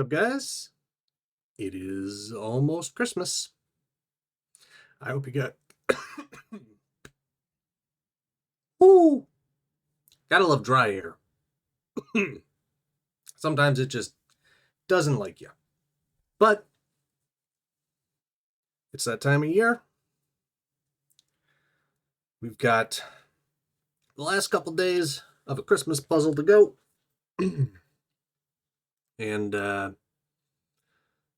What's up, guys? It is almost Christmas. I hope you got. Ooh, gotta love dry air. Sometimes it just doesn't like you. But it's that time of year. We've got the last couple days of a Christmas puzzle to go. and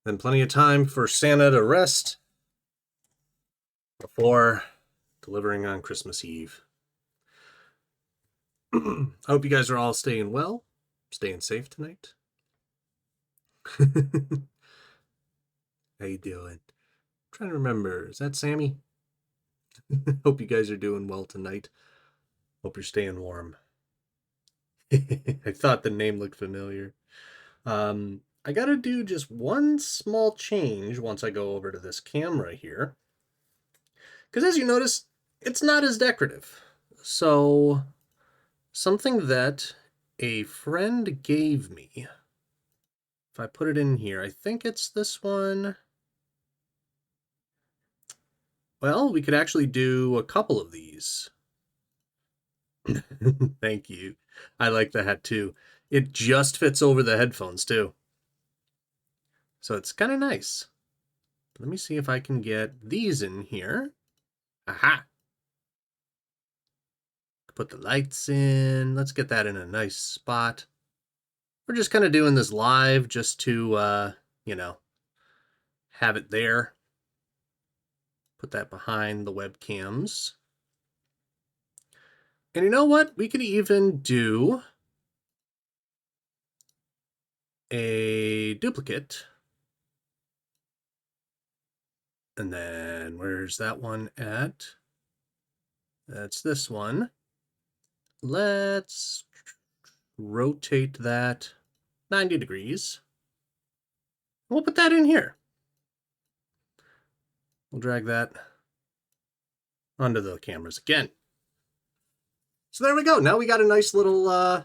then plenty of time for Santa to rest before delivering on Christmas Eve. I hope you guys are all staying well, staying safe tonight. How you doing? I'm trying to remember. Is that Sammy? Hope you guys are doing well tonight. Hope you're staying warm. I thought the name looked familiar. I gotta do just one small change once I go over to this camera here. Because as you notice, it's not as decorative. So, something that a friend gave me. If I put it in here, I think it's this one. Well, we could actually do a couple of these. Thank you. I like the hat too. It just fits over the headphones too. So it's kind of nice. Let me see if I can get these in here. Aha! Put the lights in. Let's get that in a nice spot. We're just kind of doing this live just to, have it there. Put that behind the webcams. And you know what? We could even do a duplicate. And then where's that one at? That's this one. Let's rotate that 90 degrees. We'll put that in here. We'll drag that onto the cameras again. So there we go. Now we got a nice little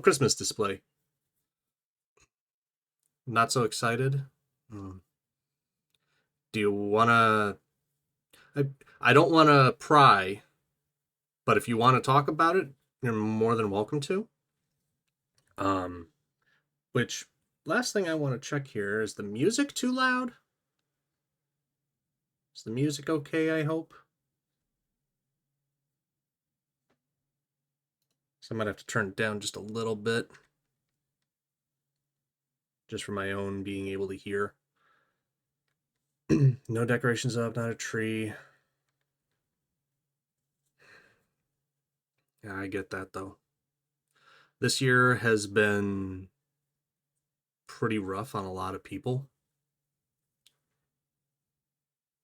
Christmas display. Not so excited. Do you wanna? I don't want to pry, but if you want to talk about it, you're more than welcome to. Which last thing I want to check here, is the music too loud? Is the music okay, I hope? So I might have to turn it down just a little bit. Just for my own being able to hear. No decorations up, not a tree. Yeah, I get that though. This year has been pretty rough on a lot of people.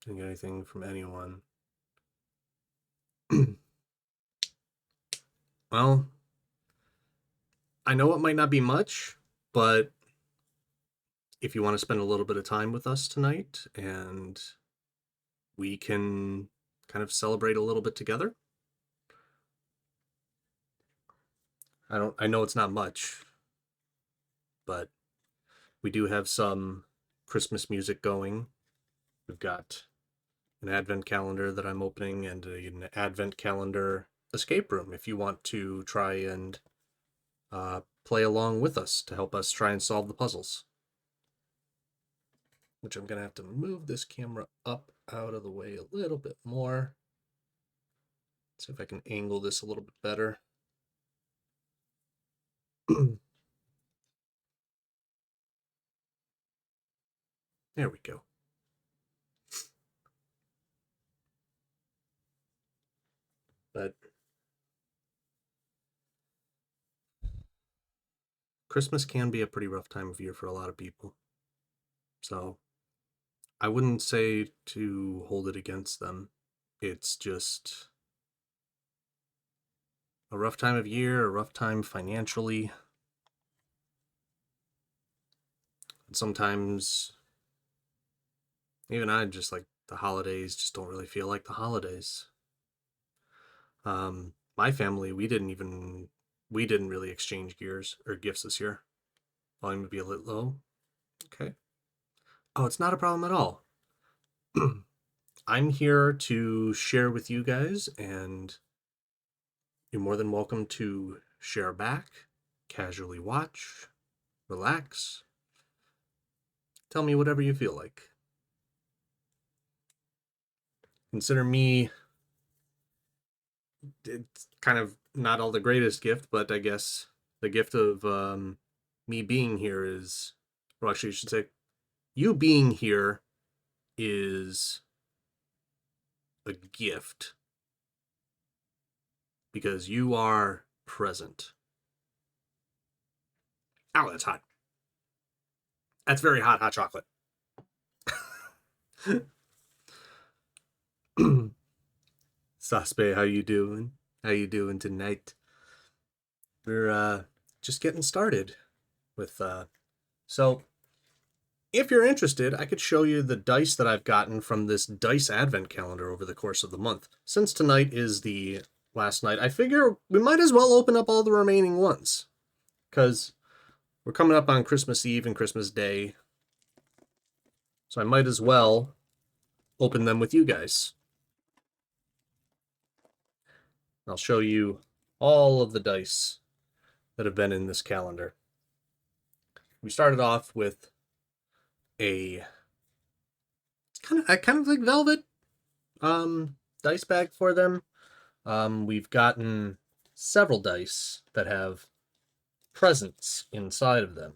Didn't get anything from anyone. Well, I know it might not be much, but if you want to spend a little bit of time with us tonight and we can kind of celebrate a little bit together. I know it's not much, but we do have some Christmas music going. We've got an advent calendar that I'm opening and an advent calendar escape room if you want to try and play along with us to help us try and solve the puzzles. Which I'm going to have to move this camera up out of the way a little bit more. See if I can angle this a little bit better. There we go. But Christmas can be a pretty rough time of year for a lot of people. So I wouldn't say to hold it against them. It's just a rough time of year, a rough time financially. And sometimes even I just like the holidays just don't really feel like the holidays. My family, we didn't really exchange gears or gifts this year. Volume would be a little low. Okay. Oh, it's not a problem at all. I'm here to share with you guys, and you're more than welcome to share back, casually watch, relax. Tell me whatever you feel like. Consider me, it's kind of not all the greatest gift, but I guess the gift of me being here is, or actually, I should say, you being here is a gift because you are present. Ow, that's hot. That's very hot, hot chocolate. Saspe, how you doing? How you doing tonight? We're just getting started with so if you're interested, I could show you the dice that I've gotten from this dice advent calendar over the course of the month. Since tonight is the last night, I figure we might as well open up all the remaining ones, because we're coming up on Christmas Eve and Christmas Day, so I might as well open them with you guys. I'll show you all of the dice that have been in this calendar. We started off with a kind of like velvet dice bag for them. We've gotten several dice that have presents inside of them.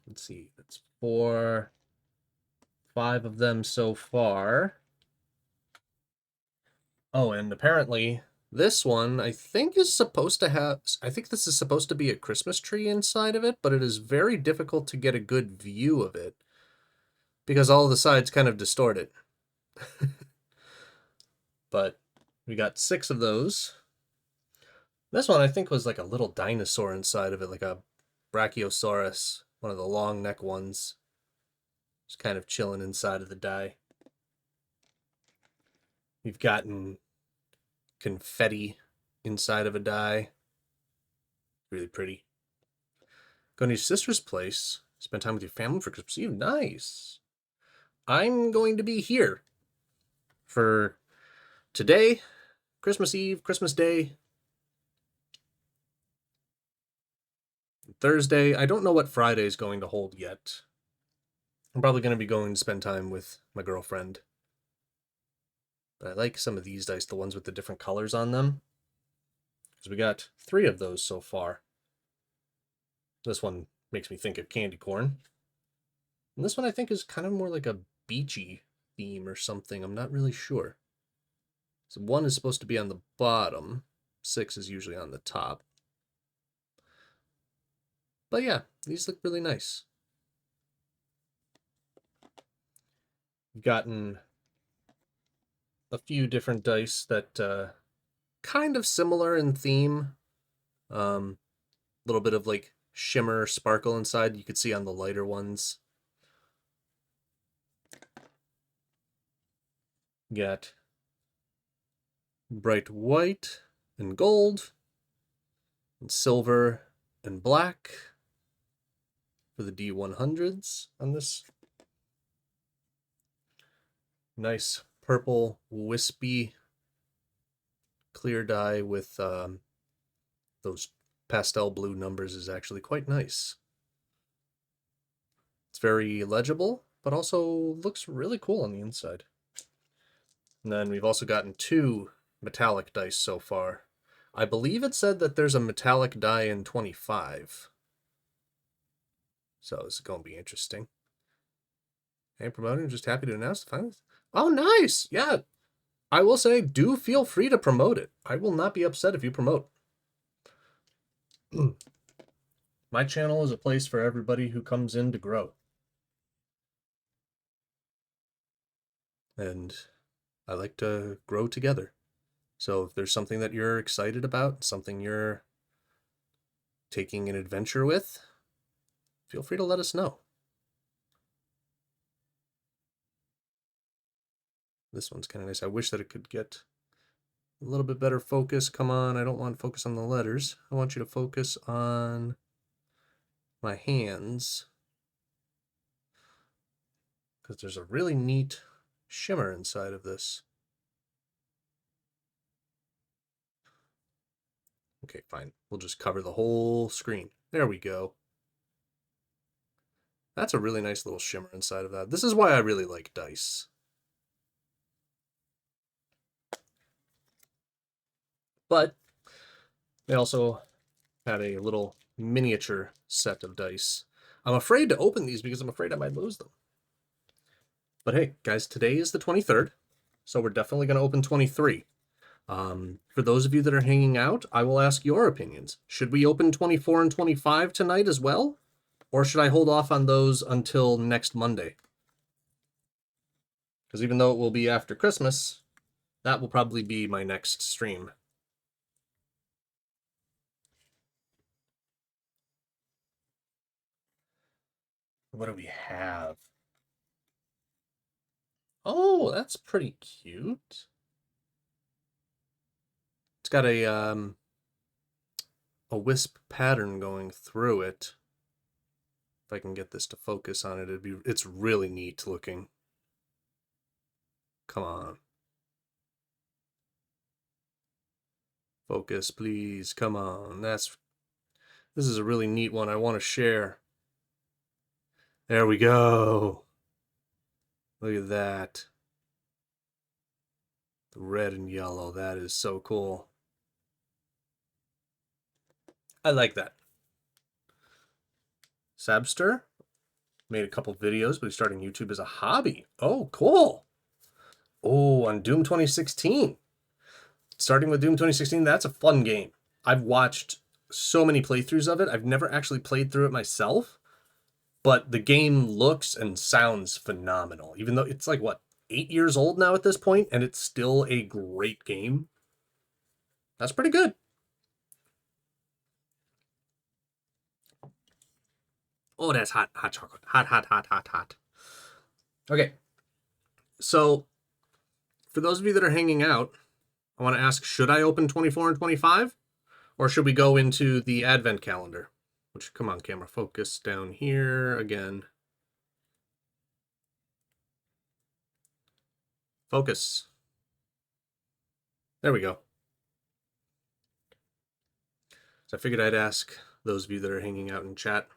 Let's see, that's 4, 5 of them so far. Oh, and apparently this one I think is supposed to have, I think this is supposed to be a Christmas tree inside of it, but it is very difficult to get a good view of it because all the sides kind of distort it. But we got 6 of those. This one I think was like a little dinosaur inside of it, like a Brachiosaurus, one of the long neck ones. Just kind of chilling inside of the die. We've gotten confetti inside of a die. Really pretty. Going to your sister's place. Spend time with your family for Christmas Eve. Nice. I'm going to be here for today, Christmas Eve, Christmas Day, Thursday. I don't know what Friday is going to hold yet. I'm probably going to be going to spend time with my girlfriend. But I like some of these dice, the ones with the different colors on them. Because we got 3 of those so far. This one makes me think of candy corn. And this one I think is kind of more like a beachy theme or something. I'm not really sure. So 1 is supposed to be on the bottom. 6 is usually on the top. But yeah, these look really nice. We've gotten a few different dice that kind of similar in theme. A little bit of like shimmer, sparkle inside. You could see on the lighter ones. Got bright white and gold and silver and black for the D100s on this. Nice purple wispy clear die with those pastel blue numbers is actually quite nice. It's very legible, but also looks really cool on the inside. And then we've also gotten 2 metallic dice so far. I believe it said that there's a metallic die in 25. So this is going to be interesting. Hey, promoter, just happy to announce the finals. Oh, nice! Yeah, I will say, do feel free to promote it. I will not be upset if you promote. My channel is a place for everybody who comes in to grow. And I like to grow together. So if there's something that you're excited about, something you're taking an adventure with, feel free to let us know. This one's kind of nice. I wish that it could get a little bit better focus. Come on, I don't want focus on the letters. I want you to focus on my hands. because there's a really neat shimmer inside of this. Okay, fine. We'll just cover the whole screen. There we go. That's a really nice little shimmer inside of that. This is why I really like dice. But they also had a little miniature set of dice. I'm afraid to open these because I'm afraid I might lose them. But hey, guys, today is the 23rd, so we're definitely going to open 23. For those of you that are hanging out, I will ask your opinions. Should we open 24 and 25 tonight as well? Or should I hold off on those until next Monday? Because even though it will be after Christmas, that will probably be my next stream. What do we have? Oh, that's pretty cute. It's got a wisp pattern going through it. If I can get this to focus on it, it's really neat looking. Come on. Focus, please. Come on. This is a really neat one I want to share. There we go. Look at that. The red and yellow. That is so cool. I like that. Sabster made a couple videos, but he's starting YouTube as a hobby. Oh, cool. Oh, on Doom 2016. Starting with Doom 2016, that's a fun game. I've watched so many playthroughs of it. I've never actually played through it myself, but the game looks and sounds phenomenal. Even though it's like, what, 8 years old now at this point, and it's still a great game. That's pretty good. Oh, that's hot. Hot chocolate. Hot, hot, hot, hot, hot. Okay. So, for those of you that are hanging out, I want to ask, should I open 24 and 25? Or should we go into the advent calendar? Which, come on, camera, focus down here again. Focus. There we go. So I figured I'd ask those of you that are hanging out in chat.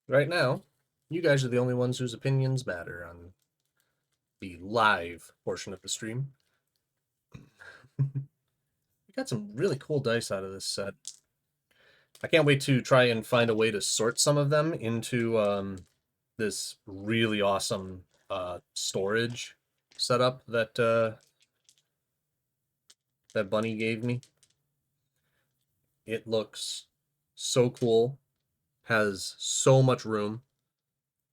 Right now, you guys are the only ones whose opinions matter on the live portion of the stream. We got some really cool dice out of this set. I can't wait to try and find a way to sort some of them into this really awesome storage setup that that Bunny gave me. It looks so cool, has so much room,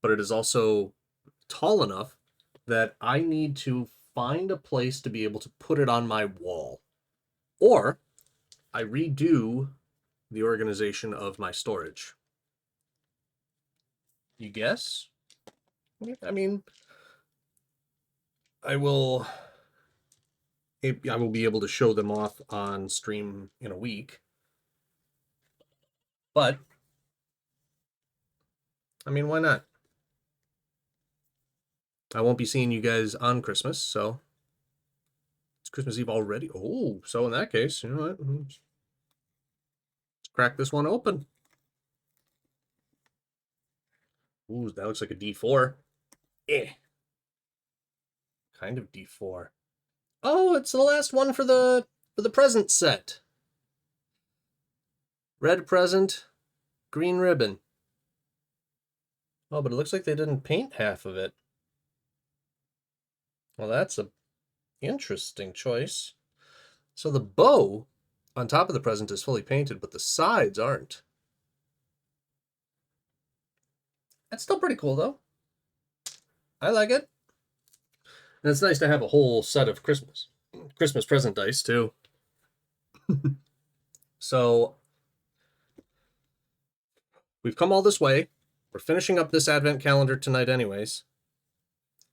but it is also tall enough that I need to find a place to be able to put it on my wall. Or I redo the organization of my storage. You guess? I mean, I will be able to show them off on stream in a week. But, I mean, why not? I won't be seeing you guys on Christmas, so it's Christmas Eve already. Oh, so in that case, you know what? Let's crack this one open. Ooh, that looks like a D4. Eh. Kind of D4. Oh, it's the last one for the present set. Red present, green ribbon. Oh, but it looks like they didn't paint half of it. Well, that's a interesting choice. So the bow on top of the present is fully painted, but the sides aren't. That's still pretty cool, though. I like it. And it's nice to have a whole set of Christmas present dice, too. So we've come all this way. We're finishing up this advent calendar tonight anyways.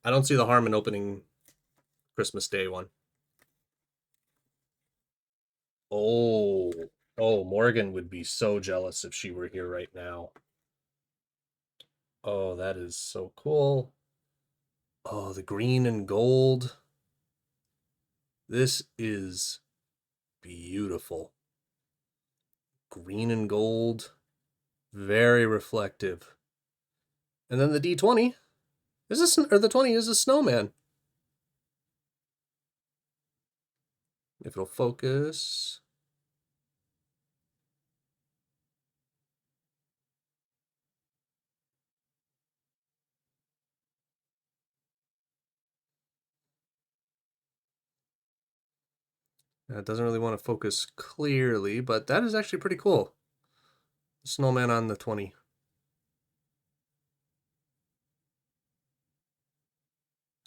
I don't see the harm in opening Christmas Day one. Oh, Morgan would be so jealous if she were here right now. Oh, that is so cool. Oh, the green and gold. This is beautiful. Green and gold. Very reflective. And then the D20 is this, or the 20 is a snowman. If it'll focus. It doesn't really want to focus clearly, but that is actually pretty cool. Snowman on the 20.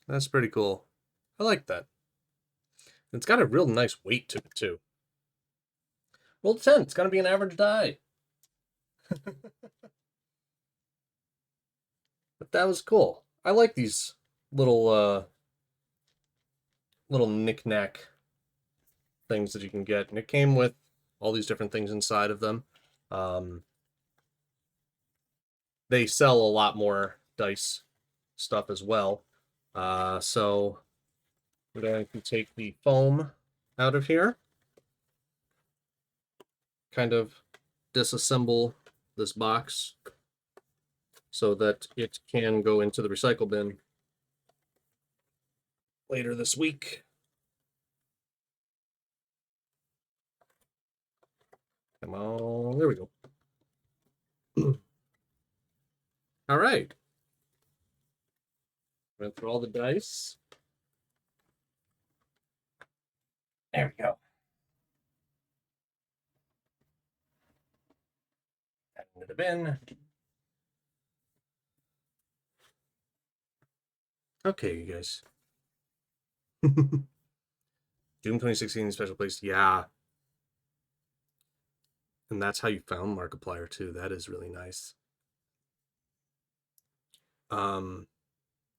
That's pretty cool. I like that. It's got a real nice weight to it, too. Roll 10. It's got to be an average die. But that was cool. I like these little knick-knack things that you can get. And it came with all these different things inside of them. They sell a lot more dice stuff as well. So I'm going to take the foam out of here. Kind of disassemble this box so that it can go into the recycle bin later this week. Come on, there we go. All right. Went through all the dice. There we go. That into the bin. Okay, you guys. Doom 2016 special place. Yeah. And that's how you found Markiplier too. That is really nice.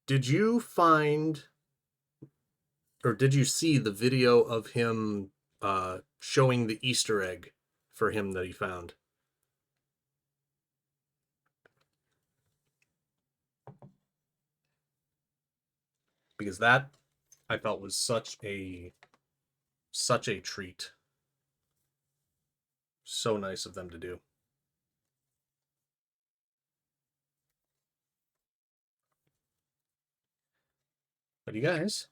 Did you find, or did you see the video of him showing the Easter egg for him that he found? Because that I felt was such a treat. So nice of them to do. But you guys,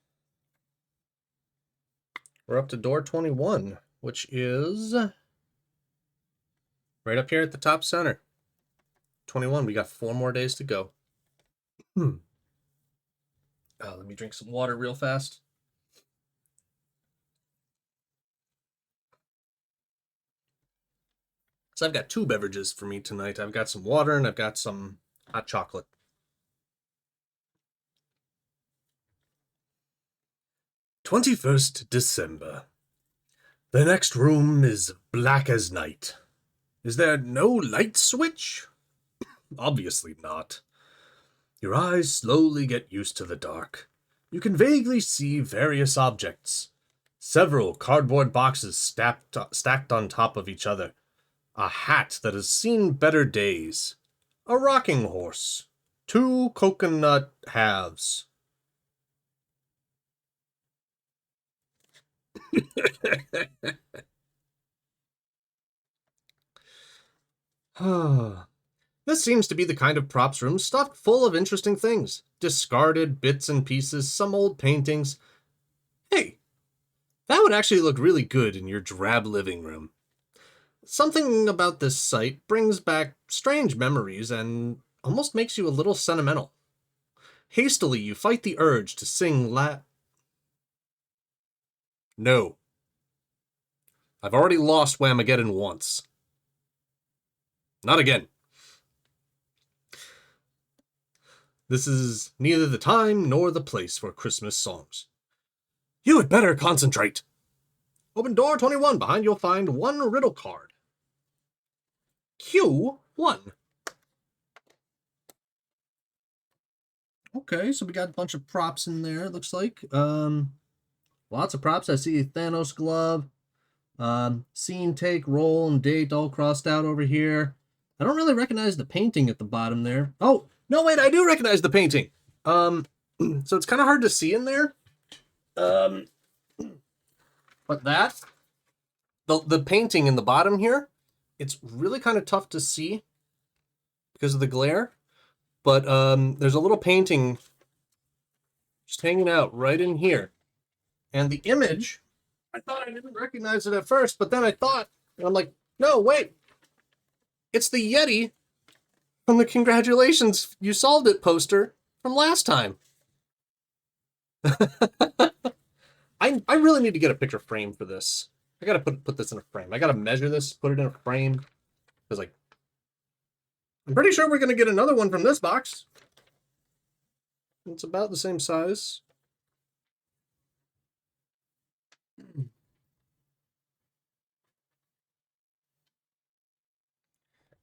we're up to door 21, which is right up here at the top center. 21, we got 4 more days to go. Let me drink some water real fast. So I've got 2 beverages for me tonight. I've got some water and I've got some hot chocolate. 21st December. The next room is black as night. Is there no light switch? Obviously not. Your eyes slowly get used to the dark. You can vaguely see various objects. Several cardboard boxes stacked on top of each other. A hat that has seen better days. A rocking horse. 2 coconut halves. This seems to be the kind of props room stuffed full of interesting things. Discarded bits and pieces, some old paintings. Hey, that would actually look really good in your drab living room. Something about this site brings back strange memories and almost makes you a little sentimental. Hastily, you fight the urge to sing No. I've already lost Whamageddon once. Not again. This is neither the time nor the place for Christmas songs. You had better concentrate. Open door 21. Behind you'll find 1 riddle card. Q1. Okay, so we got a bunch of props in there, it looks like. Lots of props. I see Thanos glove. Scene, take, roll, and date all crossed out over here. I don't really recognize the painting at the bottom there. Oh, No, wait, I do recognize the painting. So it's kind of hard to see in there. But the painting in the bottom here, it's really kind of tough to see because of the glare. But there's a little painting just hanging out right in here. And the image, I thought I didn't recognize it at first, but then I thought, and I'm like, no, wait. It's the Yeti from the Congratulations, You Solved It poster from last time. I really need to get a picture frame for this. I gotta put this in a frame. I gotta measure this, put it in a frame. Because, like, I'm pretty sure we're gonna get another one from this box. It's about the same size.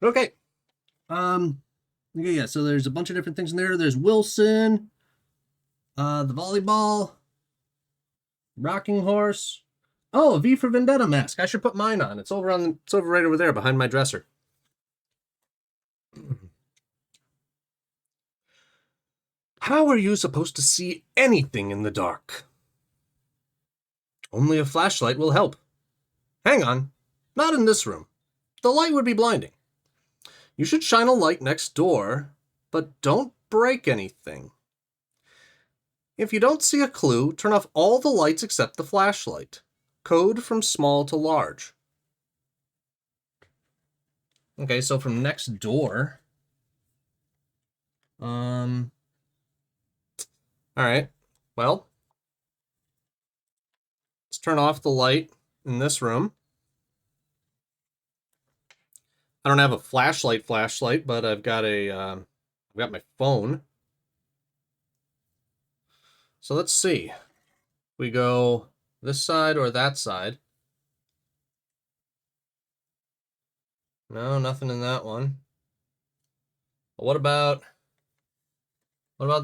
Okay. Yeah, so there's a bunch of different things in there. There's Wilson, the volleyball, rocking horse. Oh, a V for Vendetta mask. I should put mine on. It's over right over there behind my dresser. How are you supposed to see anything in the dark? Only a flashlight will help. Hang on. Not in this room. The light would be blinding. You should shine a light next door, but don't break anything. If you don't see a clue, turn off all the lights except the flashlight. Code from small to large. Okay, so from next door. All right. Well, let's turn off the light in this room. I don't have a flashlight, but I've got I've got my phone. So let's see. We go this side or that side. No, nothing in that one. But what about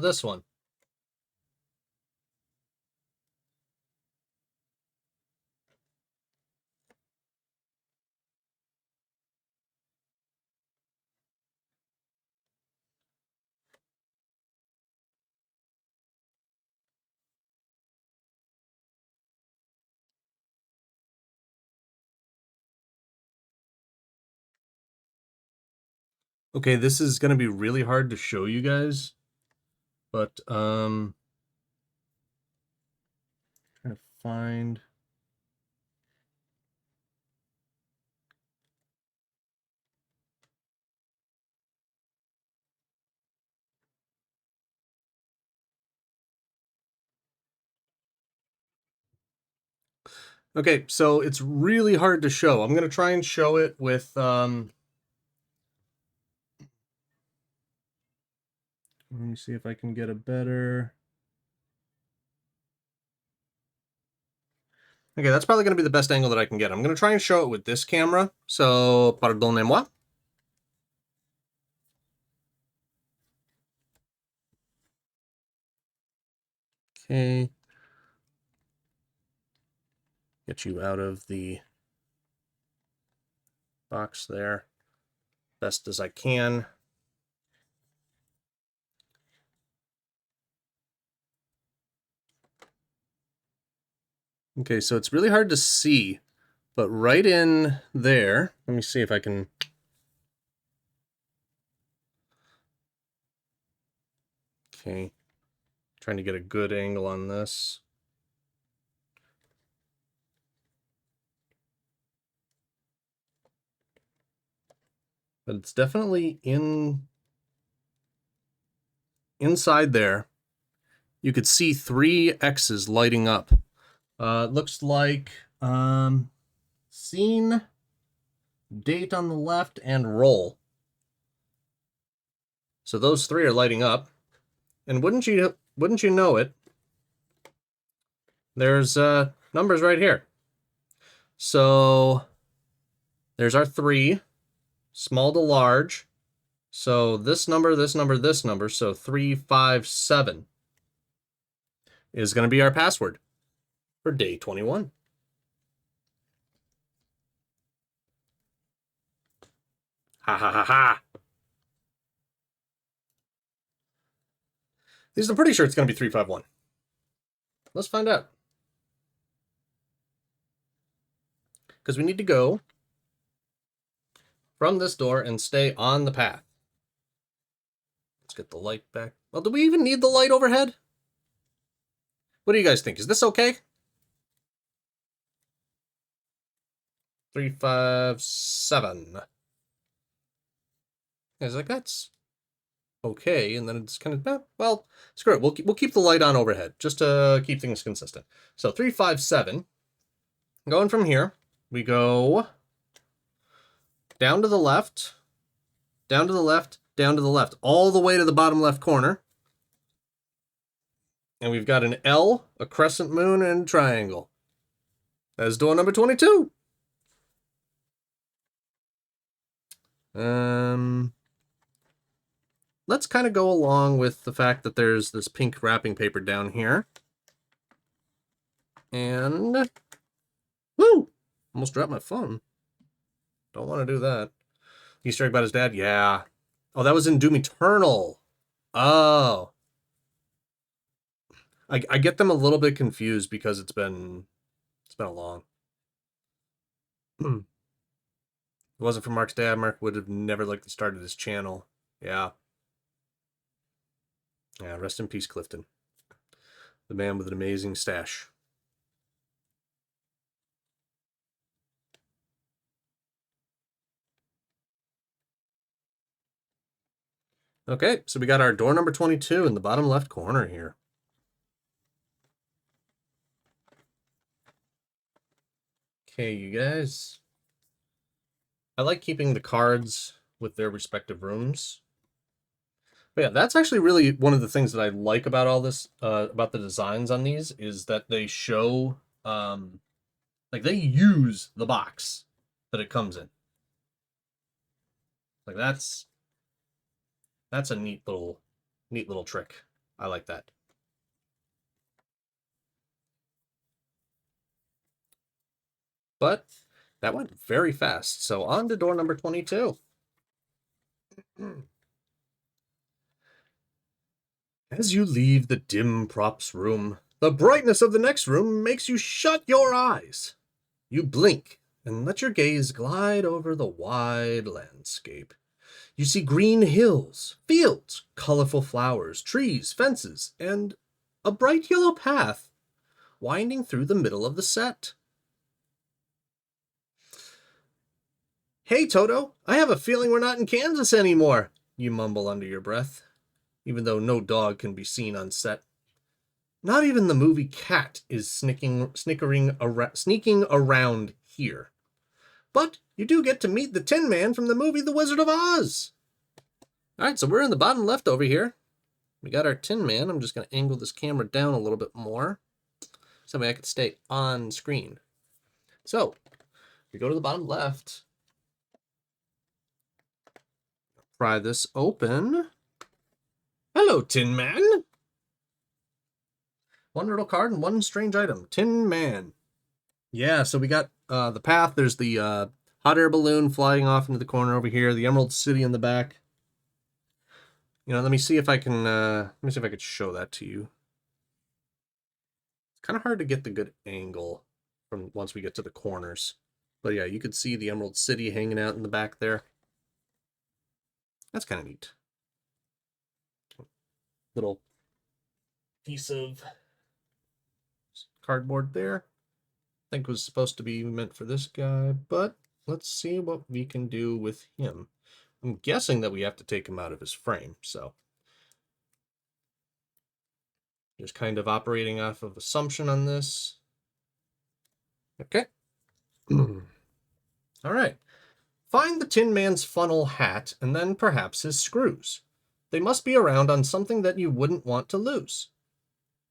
this one? Okay, this is going to be really hard to show you guys, but trying to find. Okay, so it's really hard to show. I'm going to try and show it with let me see if I can get a better. Okay, that's probably going to be the best angle that I can get. I'm going to try and show it with this camera. So, pardonnez-moi. Okay. Get you out of the box there best as I can. Okay, so it's really hard to see, but right in there, let me see if I can. Okay, trying to get a good angle on this. But it's definitely inside there. You could see 3 X's lighting up. It looks like scene, date on the left, and roll. So those 3 are lighting up. And wouldn't you know it, there's numbers right here. So there's our 3, small to large. So this number, this number, this number, so 357 is going to be our password for day 21. Ha ha ha ha. At least I'm pretty sure it's going to be 351. Let's find out. Because we need to go from this door and stay on the path. Let's get the light back. Well, do we even need the light overhead? What do you guys think? Is this okay? 357. I was like, that's okay. And then it's kind of, well, screw it. We'll keep the light on overhead just to keep things consistent. So 357. Going from here, we go down to the left, down to the left, down to the left, all the way to the bottom left corner. And we've got an L, a crescent moon, and a triangle. That is door number 22. Let's kind of go along with the fact that there's this pink wrapping paper down here. And, woo! Almost dropped my phone. Don't want to do that. Easter egg about his dad? Yeah. Oh, that was in Doom Eternal. Oh. I get them a little bit confused because it's been a long. If it wasn't for Mark's dad, Mark would have never liked the start of his channel. Yeah. Yeah, rest in peace, Clifton. The man with an amazing stash. Okay, so we got our door number 22 in the bottom left corner here. Okay, you guys. I like keeping the cards with their respective rooms. But yeah, that's actually really one of the things that I like about all this, about the designs on these, is that they show, like they use the box that it comes in. Like that's a neat little trick. I like that. But that went very fast. So on to door number 22. As you leave the dim props room, the brightness of the next room makes you shut your eyes. You blink and let your gaze glide over the wide landscape. You see green hills, fields, colorful flowers, trees, fences, and a bright yellow path winding through the middle of the set. Hey, Toto, I have a feeling we're not in Kansas anymore, you mumble under your breath, even though no dog can be seen on set. Not even the movie Cat is sneaking around here. But you do get to meet the Tin Man from the movie The Wizard of Oz. All right, so we're in the bottom left over here. We got our Tin Man. I'm just going to angle this camera down a little bit more so I can stay on screen. So, we go to the bottom left. Pry this open. Hello, Tin Man. One riddle card and one strange item. Tin Man. Yeah, so we got the path. There's the hot air balloon flying off into the corner over here. The Emerald City in the back. You know, let me see if I can show that to you. It's kind of hard to get the good angle from once we get to the corners. But yeah, you could see the Emerald City hanging out in the back there. That's kind of neat. Little piece of cardboard there. I think was supposed to be meant for this guy, but let's see what we can do with him. I'm guessing that we have to take him out of his frame, so just kind of operating off of assumption on this. Okay. All right. Find the Tin Man's funnel hat and then perhaps his screws. They must be around on something that you wouldn't want to lose.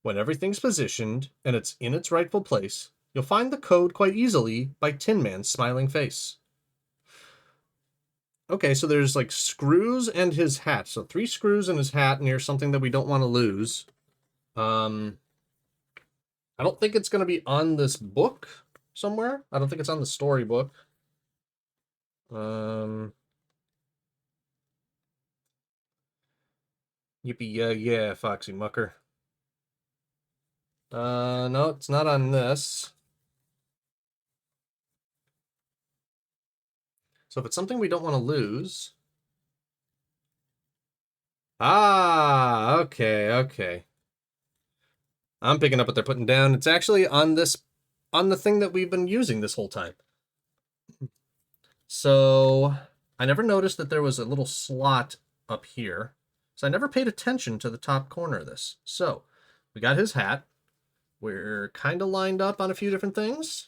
When everything's positioned and it's in its rightful place, you'll find the code quite easily by Tin Man's smiling face. Okay, so there's like screws and his hat. So 3 screws in his hat near something that we don't want to lose. I don't think it's going to be on this book somewhere. I don't think it's on the storybook. Yippee, yeah, Foxy Mucker. No, it's not on this. So if it's something we don't want to lose... Ah, okay. I'm picking up what they're putting down. It's actually on the thing that we've been using this whole time. So I never noticed that there was a little slot up here. So I never paid attention to the top corner of this. So we got his hat. We're kind of lined up on a few different things.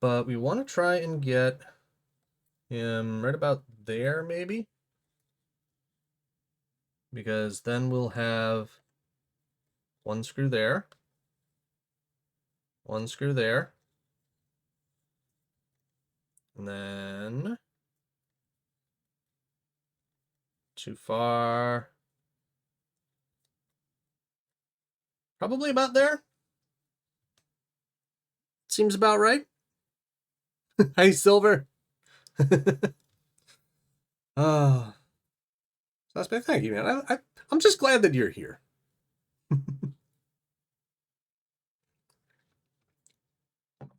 But we want to try and get him right about there, maybe. Because then we'll have one screw there. One screw there. And then... Too far. Probably about there. Seems about right. Hey, Silver. Oh, Suspect, thank you, man. I'm just glad that you're here.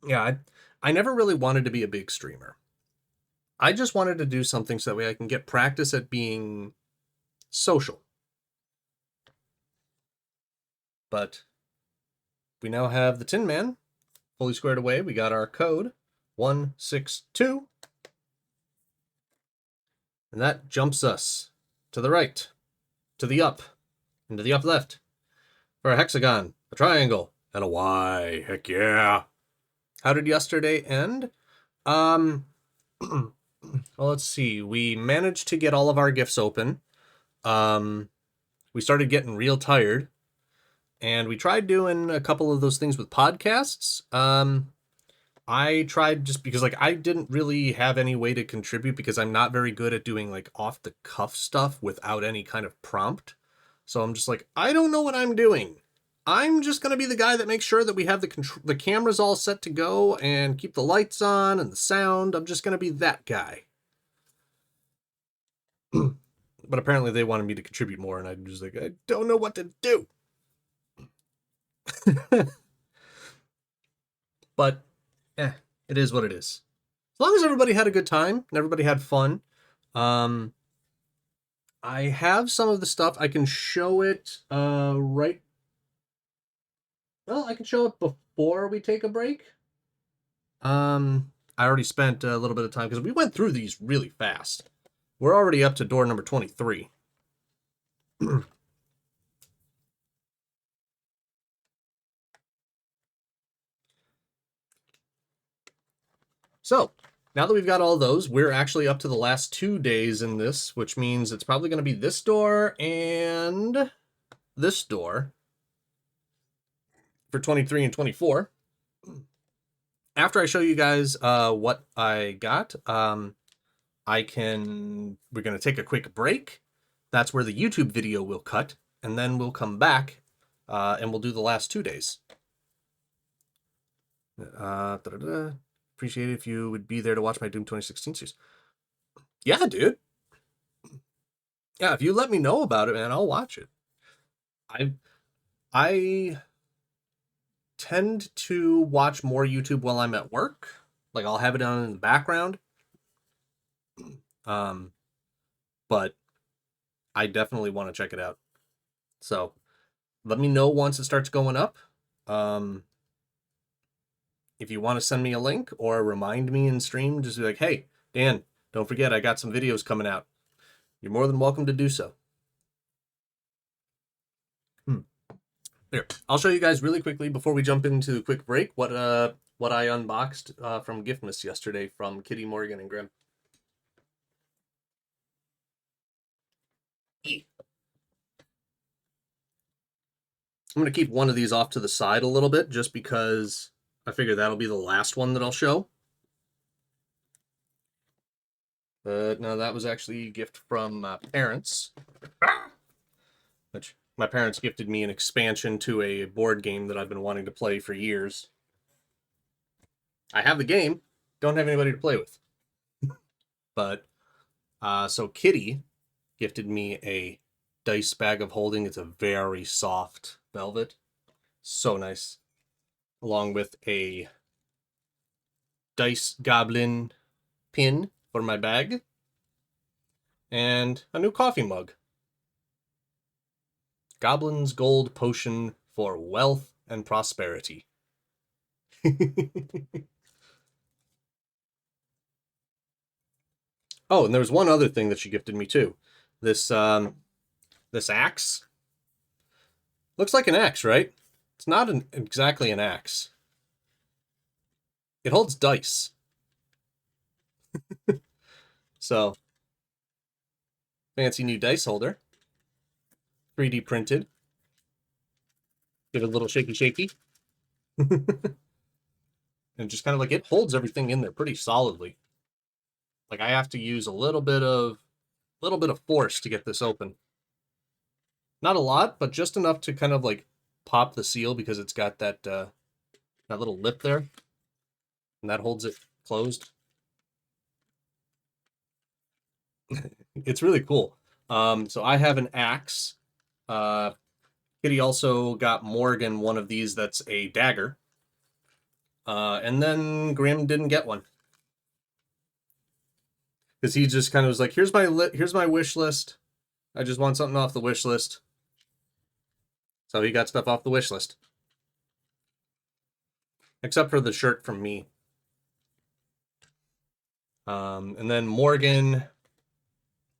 Yeah, I never really wanted to be a big streamer. I just wanted to do something so that way I can get practice at being social. But we now have the Tin Man fully squared away. We got our code 162. And that jumps us to the right, to the up, and to the up left for a hexagon, a triangle, and a Y. Heck yeah. How did yesterday end? Well, let's see. We managed to get all of our gifts open. We started getting real tired. And we tried doing a couple of those things with podcasts. I tried just because like I didn't really have any way to contribute because I'm not very good at doing like off the cuff stuff without any kind of prompt. So I'm just like, I don't know what I'm doing. I'm just going to be the guy that makes sure that we have the cameras all set to go and keep the lights on and the sound. I'm just going to be that guy. But apparently they wanted me to contribute more and I'm just like, I don't know what to do. But it is what it is. As long as everybody had a good time and everybody had fun. I have some of the stuff. I can show it right. Well, I can show it before we take a break. I already spent a little bit of time because we went through these really fast. We're already up to door number 23. So, now that we've got all those, we're actually up to the last 2 days in this, which means it's probably going to be this door and this door for 23 and 24. After I show you guys what I got, we're going to take a quick break. That's where the YouTube video will cut, and then we'll come back and we'll do the last 2 days. Appreciate it if you would be there to watch my Doom 2016 series. Yeah, dude. Yeah, if you let me know about it, man, I'll watch it. I tend to watch more YouTube while I'm at work. Like I'll have it on in the background. But I definitely want to check it out. So let me know once it starts going up. If you want to send me a link or remind me in stream, just be like, hey, Dan, don't forget I got some videos coming out. You're more than welcome to do so. Here, I'll show you guys really quickly before we jump into a quick break what I unboxed from Giftmas yesterday from Kitty Morgan and Grim. I'm going to keep one of these off to the side a little bit just because I figure that'll be the last one that I'll show. But no, that was actually a gift from my parents. Which my parents gifted me an expansion to a board game that I've been wanting to play for years. I have the game. don't have anybody to play with. But so Kitty gifted me a dice bag of holding. It's a very soft velvet, so nice, along with a dice goblin pin for my bag and a new coffee mug. Goblin's Gold Potion for wealth and prosperity. Oh, and there was one other thing that she gifted me too. This this axe. Looks like an axe, right? It's not exactly an axe. It holds dice. So, fancy new dice holder. 3D printed. Give it a little shaky shaky. And just kind of like it holds everything in there pretty solidly. Like I have to use a little bit of force to get this open. Not a lot, but just enough to kind of like pop the seal because it's got that that little lip there, and that holds it closed. It's really cool. So I have an axe. Kitty also got Morgan one of these that's a dagger. And then Grim didn't get one. Because he just kind of was like, here's my wish list. I just want something off the wish list. So he got stuff off the wish list. Except for the shirt from me. And then Morgan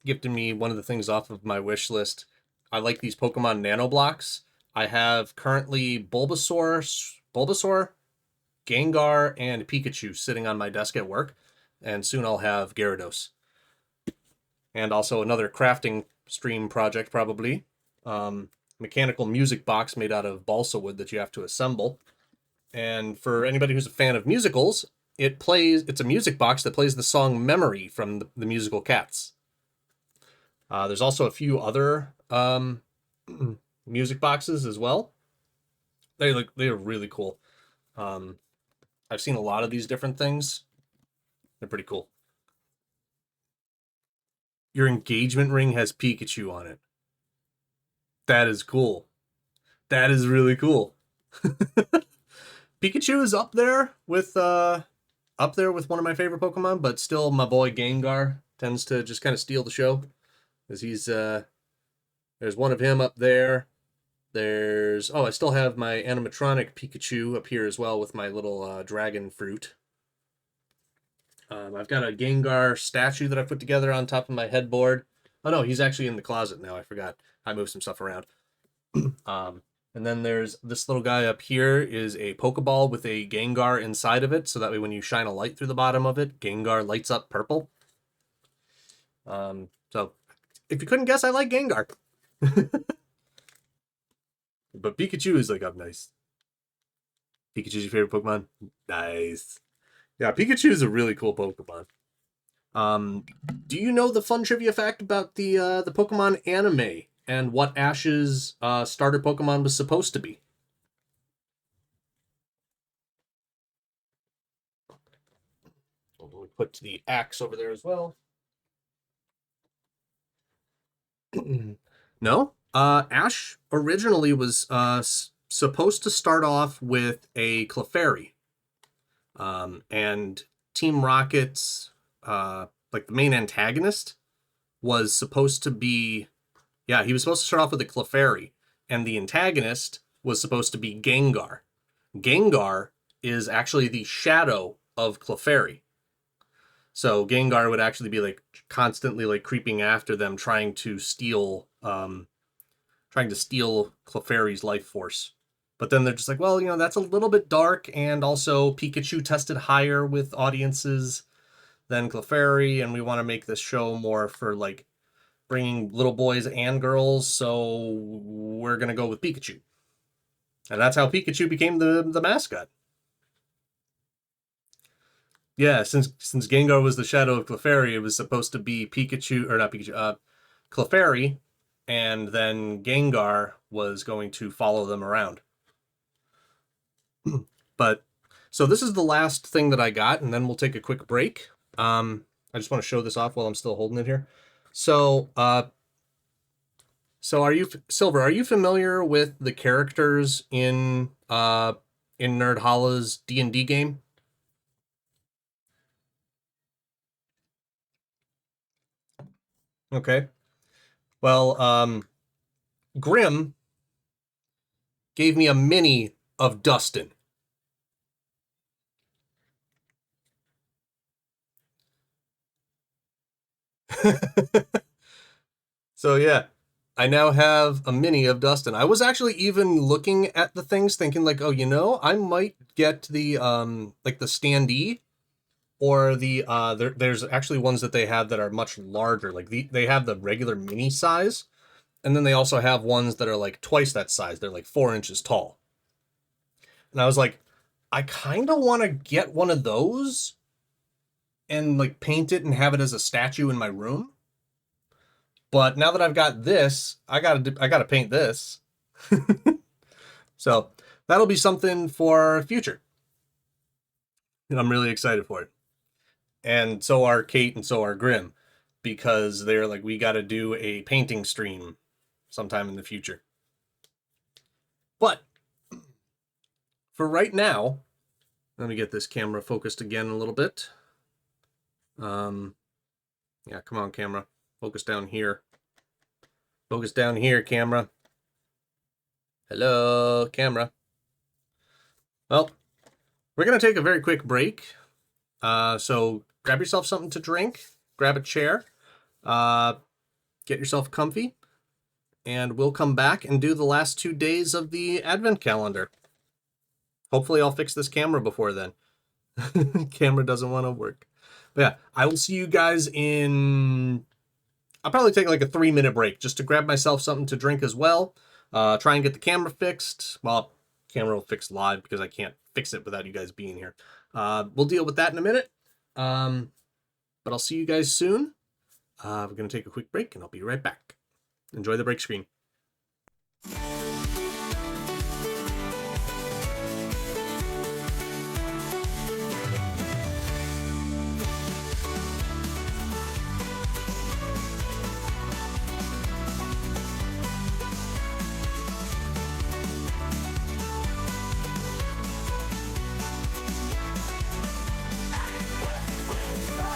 gifted me one of the things off of my wish list. I like these Pokemon Nano Blocks. I have currently Bulbasaur, Gengar, and Pikachu sitting on my desk at work. And soon I'll have Gyarados. And also another crafting stream project, probably. Mechanical music box made out of balsa wood that you have to assemble. And for anybody who's a fan of musicals, it's a music box that plays the song Memory from the musical Cats. There's also a few other music boxes as well. They are really cool. I've seen a lot of these different things. They're pretty cool. Your engagement ring has Pikachu on it. That is cool. That is really cool. Pikachu is up there with one of my favorite Pokemon, but still my boy Gengar tends to just kind of steal the show. Because he's there's one of him up there. I still have my animatronic Pikachu up here as well with my little dragon fruit. I've got a Gengar statue that I put together on top of my headboard. Oh no, he's actually in the closet now. I forgot. I moved some stuff around. And then there's this little guy up here is a Pokeball with a Gengar inside of it. So that way when you shine a light through the bottom of it, Gengar lights up purple. So if you couldn't guess, I like Gengar. But Pikachu is like up nice. Pikachu's your favorite Pokemon? Nice. Yeah, Pikachu is a really cool Pokemon. Do you know the fun trivia fact about the Pokemon anime and what Ash's starter Pokemon was supposed to be? We'll put the axe over there as well. No, Ash originally was supposed to start off with a Clefairy, and Team Rocket's like the main antagonist was supposed to be, he was supposed to start off with a Clefairy, and the antagonist was supposed to be Gengar. Gengar is actually the shadow of Clefairy. So Gengar would actually be like constantly like creeping after them, trying to steal Clefairy's life force. But then they're just like, well, that's a little bit dark, and also Pikachu tested higher with audiences than Clefairy, and we want to make this show more for like bringing little boys and girls, so we're gonna go with Pikachu. And that's how Pikachu became the mascot. Yeah, since Gengar was the shadow of Clefairy, it was supposed to be Clefairy, and then Gengar was going to follow them around. But So this is the last thing that I got, and then we'll take a quick break. I just want to show this off while I'm still holding it here. So, are you Silver? Are you familiar with the characters in Nerdhalla's D&D game? Okay. Well, Grim gave me a mini of Dustin. So yeah, I now have a mini of Dustin. I was actually even looking at the things thinking like, oh, I might get the like the standee or the there's actually ones that they have that are much larger. Like they have the regular mini size, and then they also have ones that are like twice that size. They're like 4 inches tall. And I was like, I kind of want to get one of those and like paint it and have it as a statue in my room. But now that I've got this, I gotta paint this. So that'll be something for future. And I'm really excited for it. And so are Kate and so are Grim, because they're like, we gotta do a painting stream sometime in the future. But for right now, let me get this camera focused again a little bit. Yeah, come on, camera. Focus down here. Focus down here, camera. Hello, camera. Well, we're going to take a very quick break. So grab yourself something to drink, grab a chair, get yourself comfy, and we'll come back and do the last 2 days of the advent calendar. Hopefully I'll fix this camera before then. Camera doesn't want to work. But yeah, I will see you guys in... I'll probably take like a 3-minute break just to grab myself something to drink as well. Try and get the camera fixed. Well, camera will fix live because I can't fix it without you guys being here. We'll deal with that in a minute. But I'll see you guys soon. We're going to take a quick break and I'll be right back. Enjoy the break screen.